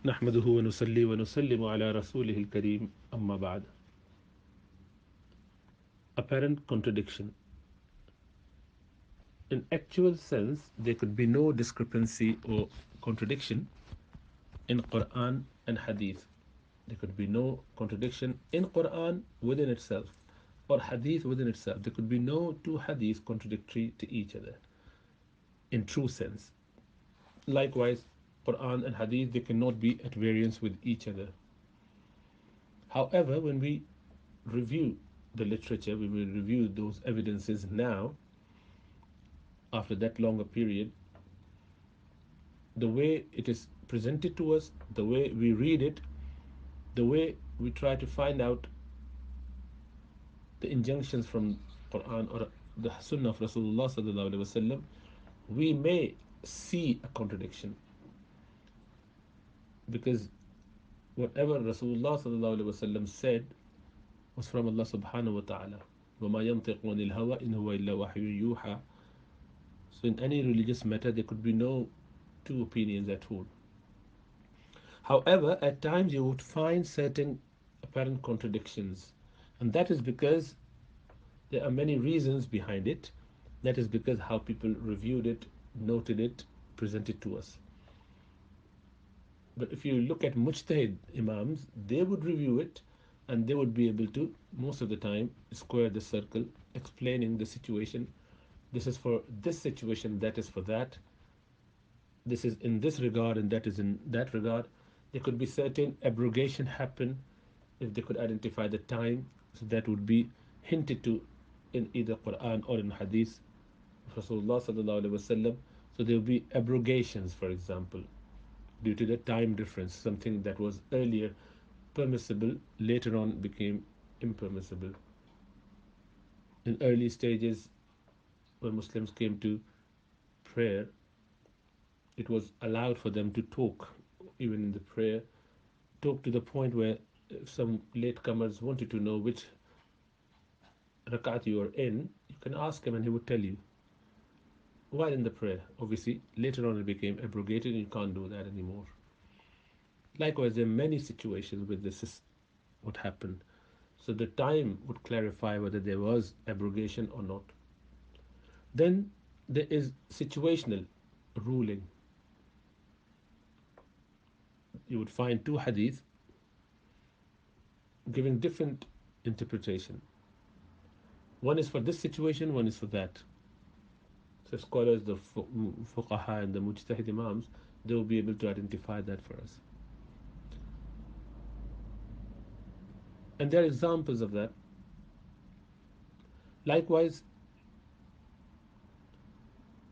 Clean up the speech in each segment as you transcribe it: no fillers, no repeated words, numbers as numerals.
نحمده ونصلي ونسلم على رسوله الكريم أما بعد. Apparent contradiction. In actual sense, there could be no discrepancy or contradiction in Quran and Hadith. There could be no contradiction in Quran within itself or Hadith within itself. There could be no two Hadith contradictory to each other in true sense. Likewise, Quran and Hadith, they cannot be at variance with each other. However, when we review the literature, we will review those evidences now, after that longer period, the way it is presented to us, the way we read it, the way we try to find out the injunctions from Quran or the Sunnah of Rasulullah sallallahu alaihi wasallam, we may see a contradiction because whatever Rasulullah sallallahu alaihi wasallam said was from Allah subhanahu wa ta'ala. وَمَا يَنطِقُ عَنِ الْهَوَىٰ إِنْ هُوَ إِلَّا وَحْيٌ يُوحَىٰ. So in any religious matter, there could be no two opinions at all. However, at times you would find certain apparent contradictions, and that is because there are many reasons behind it. That is because how people reviewed it, noted it, presented to us. But if you look at mujtahid imams, they would review it and they would be able to, most of the time, square the circle, explaining the situation. This is for this situation, that is for that. This is in this regard and that is in that regard. There could be certain abrogation happen if they could identify the time, so that would be hinted to in either Quran or in Hadith of Rasulullah sallallahu alaihi wasallam. So there will be abrogations, for example, due to the time difference. Something that was earlier permissible later on became impermissible. In early stages, when Muslims came to prayer, it was allowed for them to talk, even in the prayer, talk to the point where if some latecomers wanted to know which rakat you are in, you can ask him and he would tell you while in the prayer. Obviously, later on it became abrogated and you can't do that anymore. Likewise, there are many situations where this is what happened. So the time would clarify whether there was abrogation or not. Then there is situational ruling. You would find two hadith giving different interpretation. One is for this situation, one is for that. So scholars, the fuqaha and the mujtahid imams, they will be able to identify that for us. And there are examples of that. Likewise,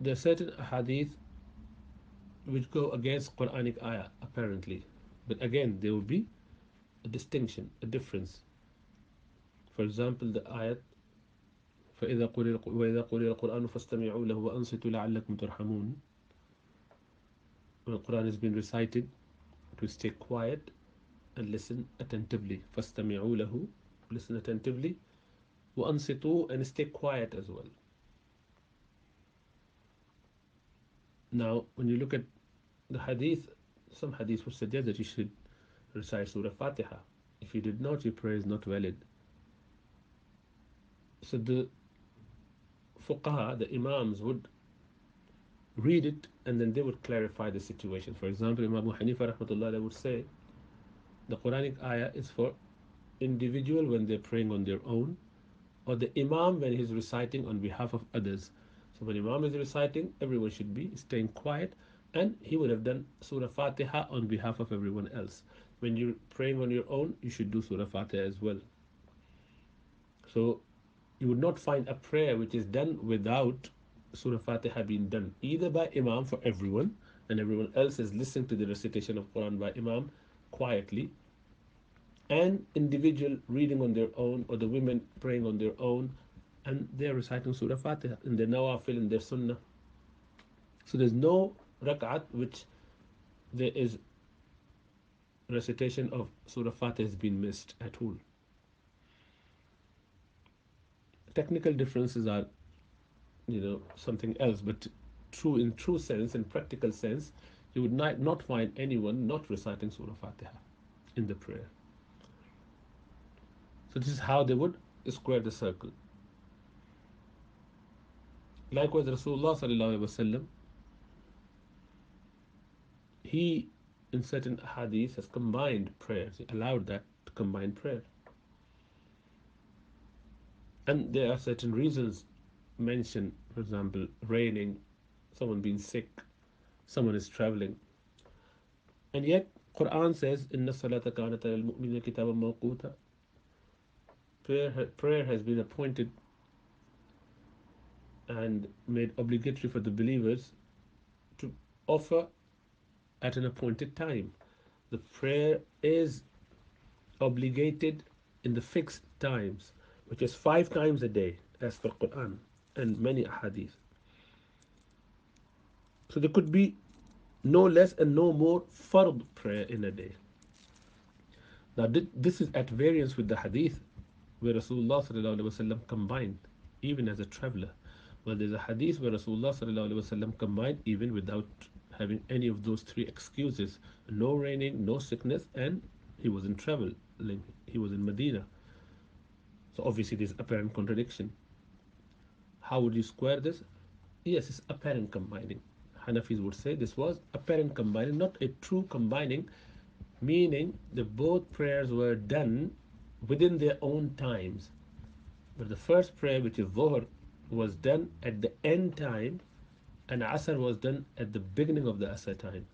there are certain hadith which go against Quranic ayah, apparently. But again, there will be a distinction, a difference. For example, the ayat وَإِذَا قُرِئَ الْقُرْآنُ فَاسْتَمِعُوا لَهُ وَأَنصِتُوا لَعَلَّكُمْ تُرْحَمُونَ. When the Quran is being recited, to stay quiet and listen attentively. فَاسْتَمِعُوا لَهُ, listen attentively. وَأَنصِتُوا, and stay quiet as well. Now, when you look at the hadith, some hadith would suggest that you should recite Surah Fatiha. If you did not, your prayer is not valid. So the fuqaha, the imams, would read it and then they would clarify the situation. For example, Imam Abu Hanifa rahmatullah would say the Quranic ayah is for individual when they're praying on their own, or the imam when he's reciting on behalf of others. So when imam is reciting, everyone should be staying quiet, and he would have done Surah Fatiha on behalf of everyone else. When you're praying on your own, you should do Surah Fatiha as well. So you would not find a prayer which is done without Surah Fatiha being done, either by Imam for everyone, and everyone else is listening to the recitation of Quran by Imam quietly, and individual reading on their own, or the women praying on their own, and they're reciting Surah Fatiha in their nawafil, in their sunnah. So there's no rak'at which there is recitation of Surah Fatiha has been missed at all. Technical differences are, something else, but true in true sense, in practical sense, You would not find anyone not reciting Surah Fatiha in the prayer. So this is how they would square the circle. Likewise, Rasulullah sallallahu alaihi wasallam, he in certain hadiths has combined prayers. He allowed that to combine prayer, and there are certain reasons mentioned. For example, raining, someone being sick, someone is traveling, and yet Quran says, "Inna salata kanat al mu'minina kitaban mawquta." Prayer has been appointed and made obligatory for the believers to offer at an appointed time. The prayer is obligated in the fixed times, which is 5 times a day, as per Quran and many hadith. So there could be no less and no more fard prayer in a day. Now, this is at variance with the hadith where Rasulullah sallallahu alaihi wasallam combined, even as a traveler. Well, there's a hadith where Rasulullah sallallahu alaihi wasallam combined even without having any of those three excuses: no raining, no sickness, and he was in travel. He was in Medina. So obviously, there's apparent contradiction. How would you square this? Yes, it's apparent combining. Hanafis would say this was apparent combining, not a true combining, meaning that both prayers were done within their own times. But the first prayer, which is Dhuhr, was done at the end time, and Asr was done at the beginning of the Asr time.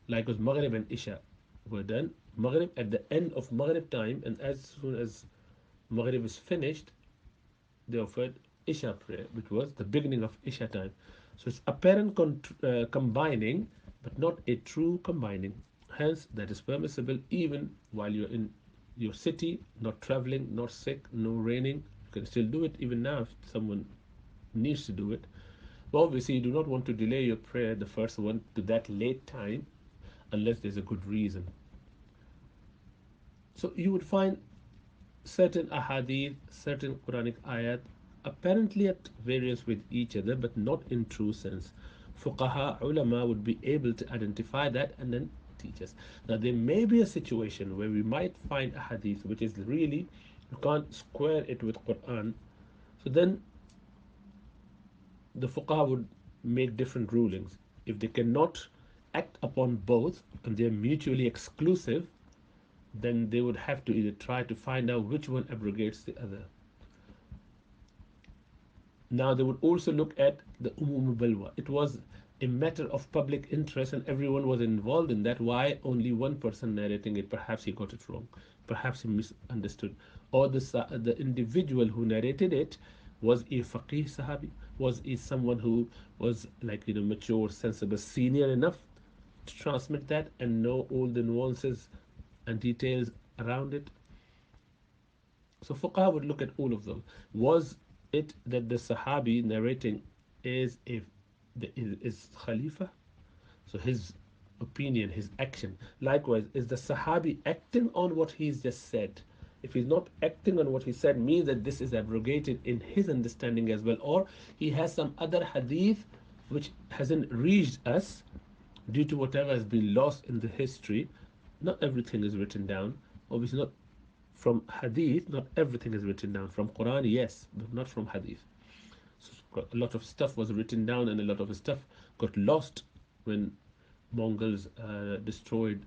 Likewise, Maghrib and Isha were done. Maghrib at the end of Maghrib time, and as soon as Maghrib is finished, they offered Isha prayer, which was the beginning of Isha time. So it's apparent combining, but not a true combining. Hence, that is permissible even while you're in your city, not traveling, not sick, no raining. You can still do it even now if someone needs to do it. But obviously, you do not want to delay your prayer, the first one, to that late time unless there's a good reason. So you would find certain ahadith, certain Quranic ayat apparently at variance with each other, but not in true sense. Fuqaha, ulama would be able to identify that and then teach us. Now, there may be a situation where we might find a hadith which is really, you can't square it with Quran. So then the fuqaha would make different rulings. If they cannot act upon both and they're mutually exclusive, then they would have to either try to find out which one abrogates the other. Now they would also look at the umum balwa. It was a matter of public interest and everyone was involved in that. Why only one person narrating it? Perhaps he got it wrong. Perhaps he misunderstood. Or the individual who narrated it was a faqih sahabi, was he someone who was like, mature, sensible, senior enough to transmit that and know all the nuances and details around it. So fuqaha would look at all of them. Was it that the Sahabi narrating is is Khalifa? So his opinion, his action. Likewise, is the Sahabi acting on what he's just said? If he's not acting on what he said, means that this is abrogated in his understanding as well, or he has some other hadith which hasn't reached us due to whatever has been lost in the history. Not everything is written down. Obviously, not from hadith, not everything is written down. From Quran, yes, but not from hadith. So a lot of stuff was written down and a lot of stuff got lost when Mongols destroyed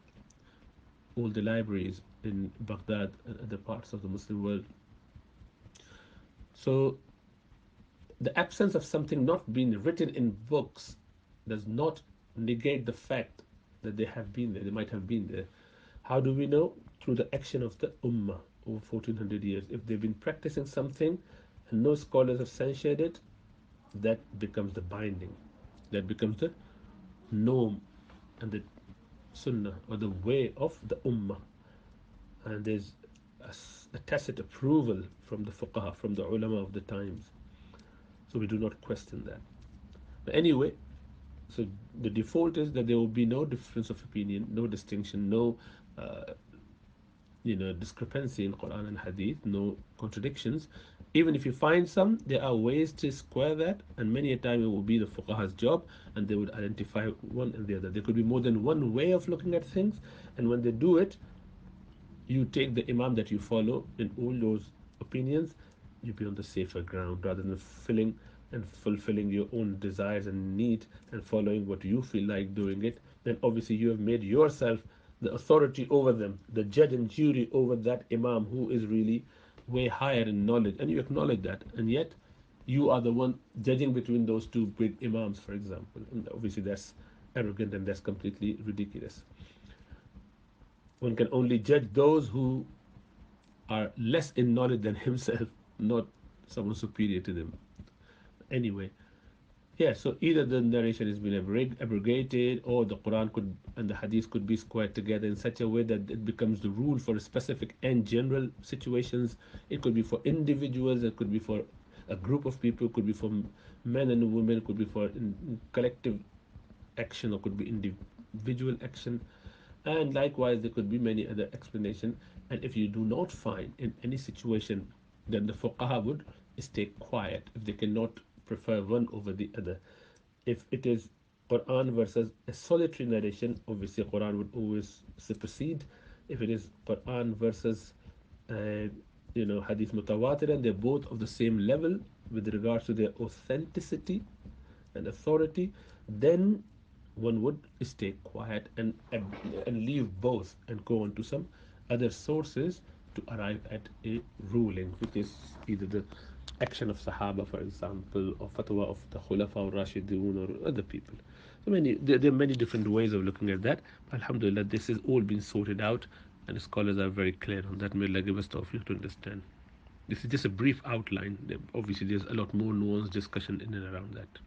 all the libraries in Baghdad and other parts of the Muslim world. So the absence of something not being written in books does not negate the fact that they have been there, they might have been there. How do we know? Through the action of the Ummah over 1400 years. If they've been practicing something and no scholars have censured it, that becomes the binding, that becomes the norm and the sunnah or the way of the Ummah. And there's a tacit approval from the fuqaha, from the ulama of the times. So we do not question that. But anyway, so the default is that there will be no difference of opinion, no distinction, no discrepancy in Quran and Hadith, no contradictions. Even if you find some, there are ways to square that, and many a time it will be the fuqaha's job, and they would identify one and the other. There could be more than one way of looking at things, and when they do it, you take the imam that you follow in all those opinions, you be on the safer ground rather than filling and fulfilling your own desires and need and following what you feel like doing it. Then obviously you have made yourself the authority over them, the judge and jury over that imam who is really way higher in knowledge, and you acknowledge that, and yet you are the one judging between those two big imams, for example. And obviously that's arrogant and that's completely ridiculous. One can only judge those who are less in knowledge than himself, not someone superior to them. Anyway, yeah, so either the narration has been abrogated, or the Quran could and the Hadith could be squared together in such a way that it becomes the rule for specific and general situations. It could be for individuals, it could be for a group of people, it could be for men and women, it could be for collective action, or could be individual action. And likewise, there could be many other explanations. And if you do not find in any situation, then the fuqaha would stay quiet if they cannot prefer one over the other. If it is Quran versus a solitary narration, obviously Quran would always supersede. If it is Quran versus uh, Hadith mutawatir, and they're both of the same level with regards to their authenticity and authority, then one would stay quiet and leave both and go on to some other sources to arrive at a ruling, which is either the action of Sahaba, for example, or fatwa of the Khulafa or Rashidun or other people. So there are many different ways of looking at that. Alhamdulillah, this has all been sorted out, and the scholars are very clear on that. May Allah give us tawfiq to understand. This is just a brief outline. Obviously, there's a lot more nuanced discussion in and around that.